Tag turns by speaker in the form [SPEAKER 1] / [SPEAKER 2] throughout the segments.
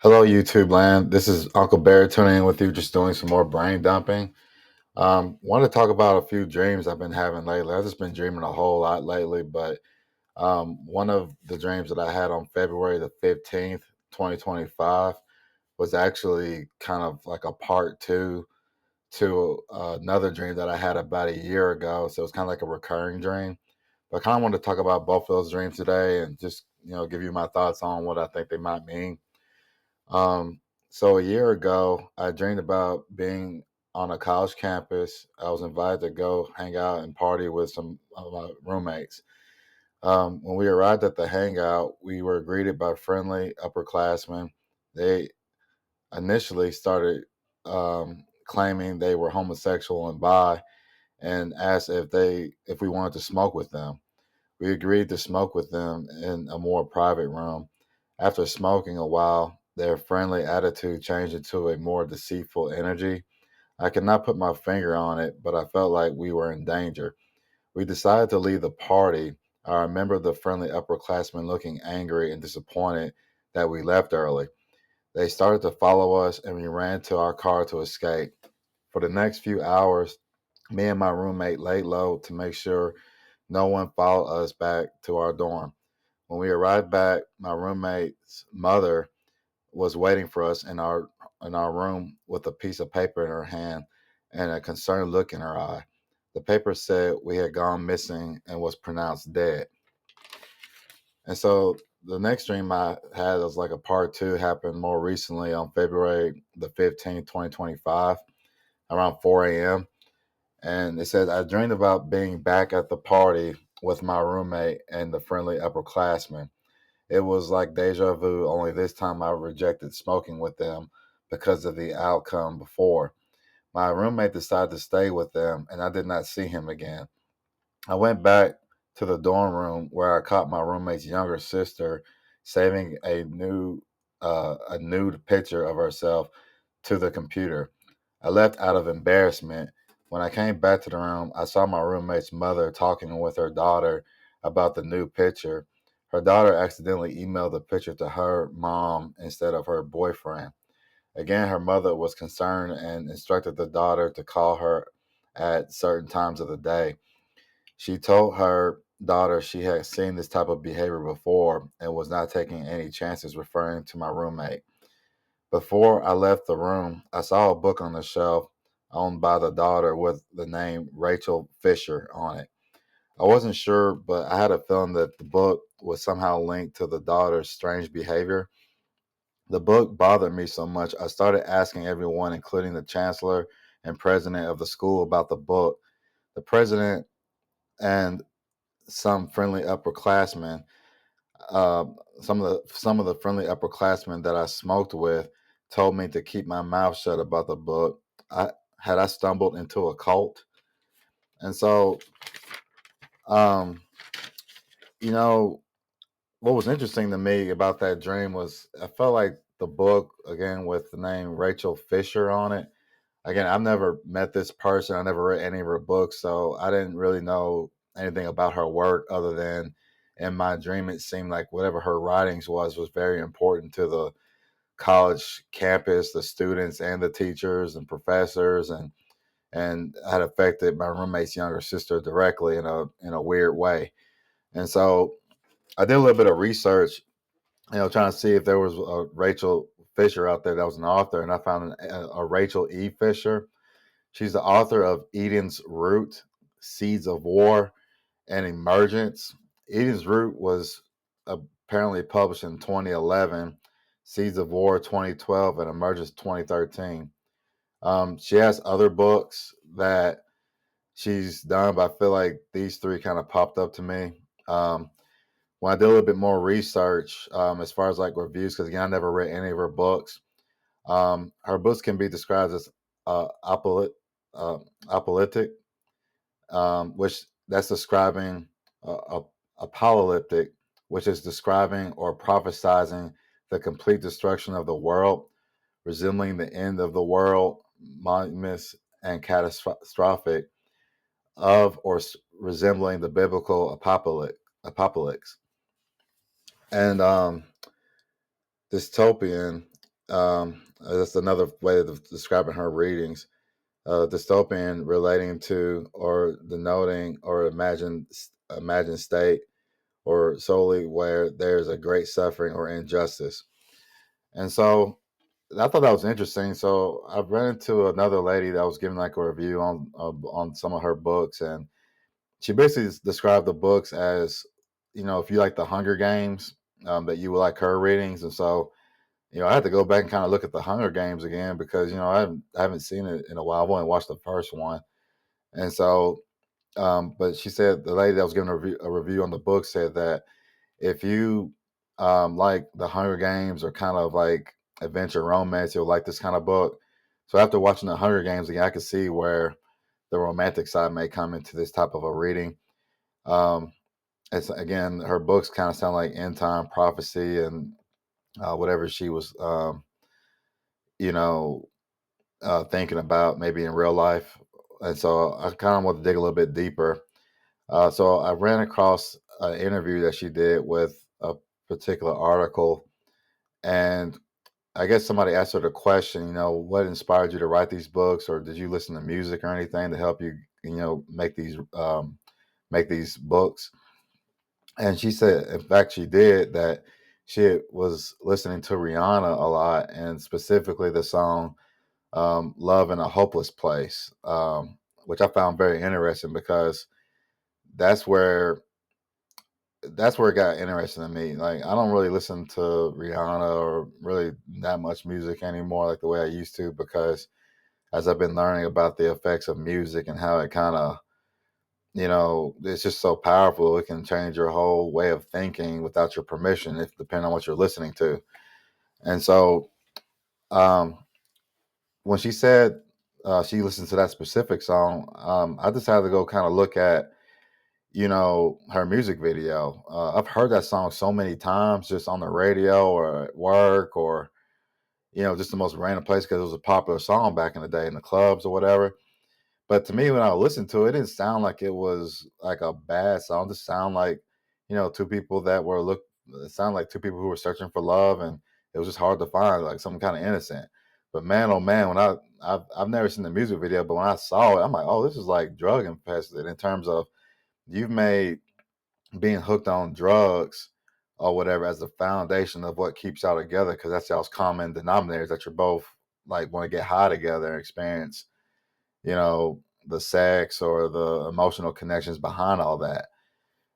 [SPEAKER 1] Hello, YouTube land. This is Uncle Bear tuning in with you, just doing some more brain dumping. Want to talk about a few dreams I've been having lately. I've just been dreaming a whole lot lately, but one of the dreams that I had on February the 15th, 2025, was actually kind of like a part two to another dream that I had about a year ago. So it's kind of like a recurring dream. But I kind of want to talk about both of those dreams today and just, give you my thoughts on what I think they might mean. So a year ago, I dreamed about being on a college campus. I was invited to go hang out and party with some of my roommates. When we arrived at the hangout, we were greeted by friendly upperclassmen. They initially started claiming they were homosexual and bi, and asked if we wanted to smoke with them. We agreed to smoke with them in a more private room. After smoking a while, their friendly attitude changed into a more deceitful energy. I could not put my finger on it, but I felt like we were in danger. We decided to leave the party. I remember the friendly upperclassmen looking angry and disappointed that we left early. They started to follow us, and we ran to our car to escape. For the next few hours, me and my roommate laid low to make sure no one followed us back to our dorm. When we arrived back, my roommate's mother was waiting for us in our room with a piece of paper in her hand and a concerned look in her eye. The paper said we had gone missing and was pronounced dead. And so the next dream I had was like a part two, happened more recently on February the 15th, 2025, around 4 a.m. And it said, I dreamed about being back at the party with my roommate and the friendly upperclassmen. It was like deja vu, only this time I rejected smoking with them because of the outcome before. My roommate decided to stay with them, and I did not see him again. I went back to the dorm room where I caught my roommate's younger sister saving a nude picture of herself to the computer. I left out of embarrassment. When I came back to the room, I saw my roommate's mother talking with her daughter about the new picture. Her daughter accidentally emailed the picture to her mom instead of her boyfriend. Again, her mother was concerned and instructed the daughter to call her at certain times of the day. She told her daughter she had seen this type of behavior before and was not taking any chances, referring to my roommate. Before I left the room, I saw a book on the shelf owned by the daughter with the name Rachel Fisher on it. I wasn't sure, but I had a feeling that the book was somehow linked to the daughter's strange behavior. The book bothered me so much, I started asking everyone, including the chancellor and president of the school, about the book. The president and some friendly upperclassmen, uh, some of the friendly upperclassmen that I smoked with, told me to keep my mouth shut about the book. I stumbled into a cult, and so um, you know what was interesting to me about that dream was I felt like the book, again with the name Rachel Fisher on it. Again, I've never met this person. I never read any of her books, so I didn't really know anything about her work other than in my dream it seemed like whatever her writings was very important to the college campus, the students and the teachers and professors, and had affected my roommate's younger sister directly in a weird way. And so I did a little bit of research, trying to see if there was a Rachel Fisher out there that was an author, and I found a Rachel E. Fisher. She's the author of Eden's Root, Seeds of War, and Emergence. Eden's Root was apparently published in 2011, Seeds of War 2012, and Emergence 2013. She has other books that she's done, but I feel like these three kind of popped up to me. Um, when I did a little bit more research, as far as like reviews, because again, I never read any of her books. Her books can be described as uh, apolit- uh, apocalyptic, which that's describing apocalyptic, which is describing or prophesizing the complete destruction of the world, resembling the end of the world, momentous and catastrophic, of or resembling the biblical apocalypse, and dystopian. That's another way of describing her readings. Dystopian relating to or denoting or imagined state or solely where there's a great suffering or injustice. And so I thought that was interesting. So I've run into another lady that was giving like a review on some of her books, and she basically described the books as, if you like the Hunger Games, that you would like her readings. And so, I had to go back and kind of look at the Hunger Games again because I haven't seen it in a while. I've only watched the first one, and so, but she said the lady that was giving a review on the book said that if you like the Hunger Games or kind of like adventure romance, you'll like this kind of book. So after watching the Hunger Games again, I could see where the romantic side may come into this type of a reading. Um, it's again, her books kind of sound like end time prophecy and whatever she was, you know, thinking about maybe in real life. And so I kind of want to dig a little bit deeper. So I ran across an interview that she did with a particular article, and I guess somebody asked her the question, what inspired you to write these books, or did you listen to music or anything to help you, make these books? And she said, in fact, she did that. She was listening to Rihanna a lot, and specifically the song "Love in a Hopeless Place," which I found very interesting because that's where that's where it got interesting to me. Like, I don't really listen to Rihanna or really that much music anymore, like the way I used to, because as I've been learning about the effects of music and how it kind of, it's just so powerful. It can change your whole way of thinking without your permission, if depending on what you're listening to. And so, um, when she said she listened to that specific song, I decided to go kind of look at her music video. I've heard that song so many times just on the radio or at work or, just the most random place because it was a popular song back in the day in the clubs or whatever. But to me, when I listened to it, it didn't sound like it was like a bad song. It just sound like, two people that were it sounded like two people who were searching for love, and it was just hard to find like something kind of innocent. But man, oh man, I've never seen the music video, but when I saw it, I'm like, oh, this is like drug infested in terms of you've made being hooked on drugs or whatever as the foundation of what keeps y'all together, because that's y'all's common denominators, that you're both like want to get high together and experience, the sex or the emotional connections behind all that.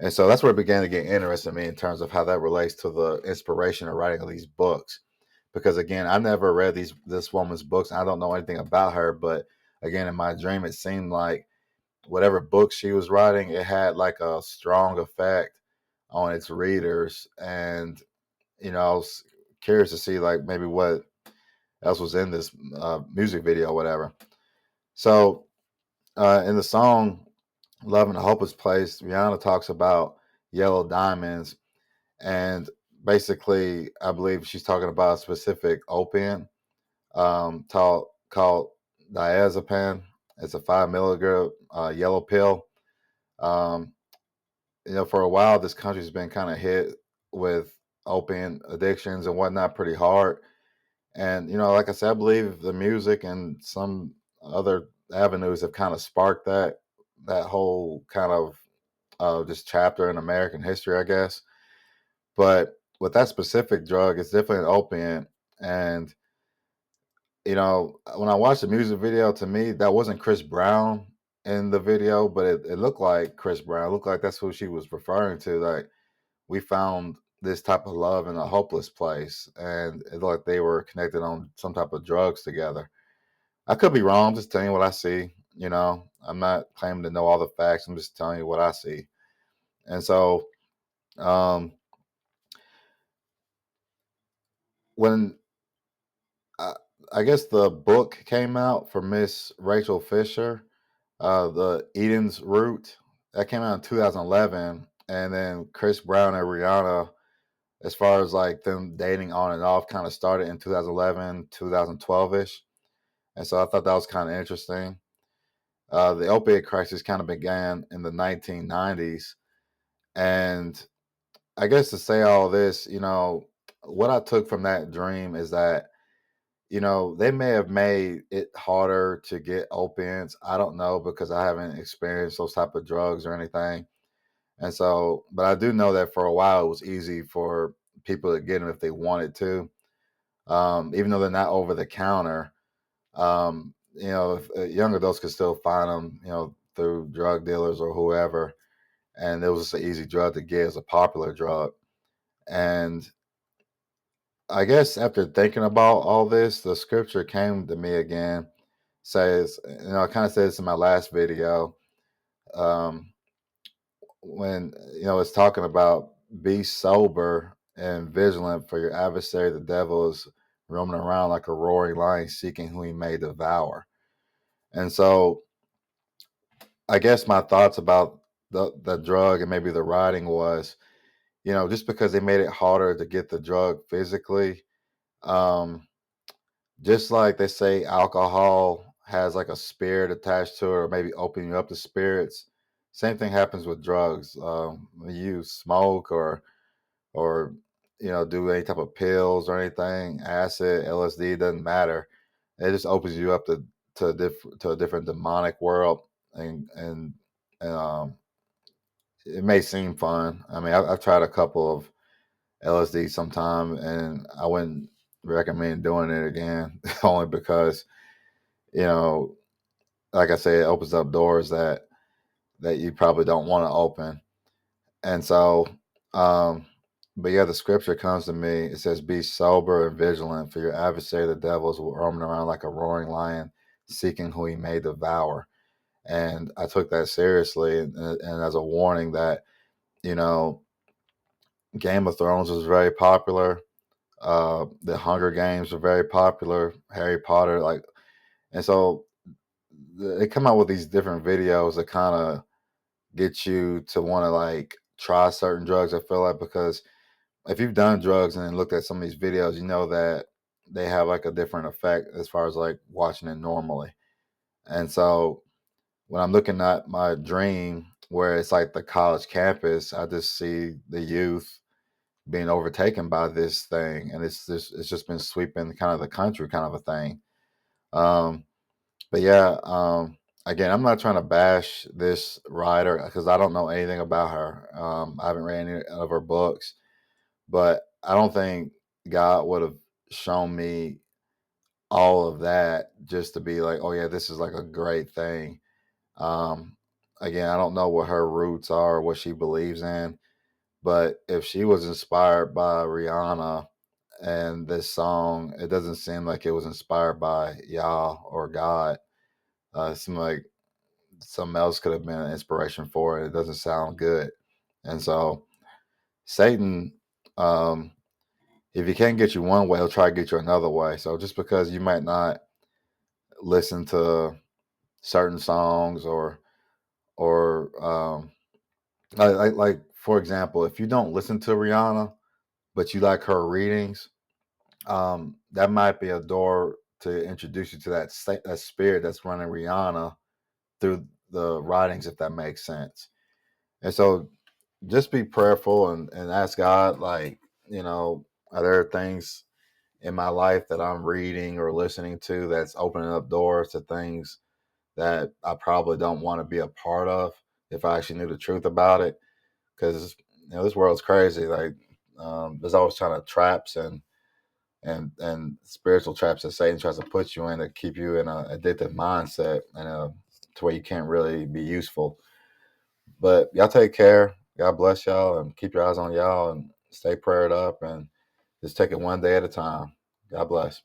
[SPEAKER 1] And so that's where it began to get interesting to me in terms of how that relates to the inspiration of writing of these books. Because again, I never read this woman's books. I don't know anything about her, but again, in my dream, it seemed like whatever book she was writing, it had like a strong effect on its readers. And, I was curious to see like maybe what else was in this music video or whatever. So in the song "Love in a Hopeless Place," Rihanna talks about yellow diamonds, and basically, I believe she's talking about a specific opiate called diazepam. It's a 5 milligram yellow pill. Um, for a while, this country's been kind of hit with opiate addictions and whatnot pretty hard. And like I said, I believe the music and some other avenues have kind of sparked that whole kind of just chapter in American history, I guess. But with that specific drug, it's definitely an opiate. And when I watched the music video, to me, that wasn't Chris Brown in the video, but it looked like Chris Brown. It looked like that's who she was referring to. Like, we found this type of love in a hopeless place, and it looked like they were connected on some type of drugs together. I could be wrong. I'm just telling you what I see. I'm not claiming to know all the facts. I'm just telling you what I see. And so, um, when I, I guess the book came out for Miss Rachel Fisher, the Eden's Root, that came out in 2011, and then Chris Brown and Rihanna, as far as like them dating on and off, kind of started in 2011, 2012 ish, and so I thought that was kind of interesting. The opiate crisis kind of began in the 1990s, and I guess to say all this, what I took from that dream is that they may have made it harder to get opiates. I don't know because I haven't experienced those type of drugs or anything. And so, but I do know that for a while it was easy for people to get them if they wanted to, even though they're not over the counter. If, young adults could still find them, through drug dealers or whoever. And it was just an easy drug to get. It's a popular drug. And I guess after thinking about all this, the scripture came to me again. Says, I kind of said this in my last video, um, when it's talking about be sober and vigilant, for your adversary, the devil, is roaming around like a roaring lion, seeking who he may devour. And so, I guess my thoughts about the drug and maybe the writing was, just because they made it harder to get the drug physically. Um, Just like they say alcohol has like a spirit attached to it, or maybe opening you up to spirits. Same thing happens with drugs. When you smoke or do any type of pills or anything, acid, LSD, doesn't matter. It just opens you up to a different demonic world, and it may seem fun. I mean, I've tried a couple of LSD sometime, and I wouldn't recommend doing it again, only because you know, like I said, it opens up doors that you probably don't want to open. And so, but yeah, the scripture comes to me. It says, "Be sober and vigilant, for your adversary, the devil, is roaming around like a roaring lion, seeking who he may devour." And I took that seriously, and as a warning that you know, Game of Thrones was very popular. The Hunger Games were very popular. Harry Potter, like, and so they come out with these different videos that kind of get you to want to like try certain drugs. I feel like, because if you've done drugs and then looked at some of these videos, you know that they have like a different effect as far as like watching it normally. And so when I'm looking at my dream where it's like the college campus, I just see the youth being overtaken by this thing, and it's just been sweeping kind of the country, kind of a thing. Um, But yeah, again, I'm not trying to bash this writer because I don't know anything about her. I haven't read any of her books, but I don't think God would have shown me all of that just to be like, oh yeah, this is like a great thing. Um, Again, I don't know what her roots are, what she believes in, but if she was inspired by Rihanna and this song, it doesn't seem like it was inspired by Yah or God. It seemed like something else could have been an inspiration for it. It doesn't sound good. And so Satan, um, if he can't get you one way, he'll try to get you another way. So just because you might not listen to certain songs or like for example, if you don't listen to Rihanna but you like her readings, that might be a door to introduce you to that spirit that's running Rihanna through the writings, if that makes sense. And so just be prayerful and ask God, like, are there things in my life that I'm reading or listening to that's opening up doors to things that I probably don't want to be a part of if I actually knew the truth about it? Because, this world's crazy. Like, there's always kind of traps and spiritual traps that Satan tries to put you in to keep you in a addictive mindset and to where you can't really be useful. But y'all take care. God bless y'all and keep your eyes on y'all and stay prayed up and just take it one day at a time. God bless.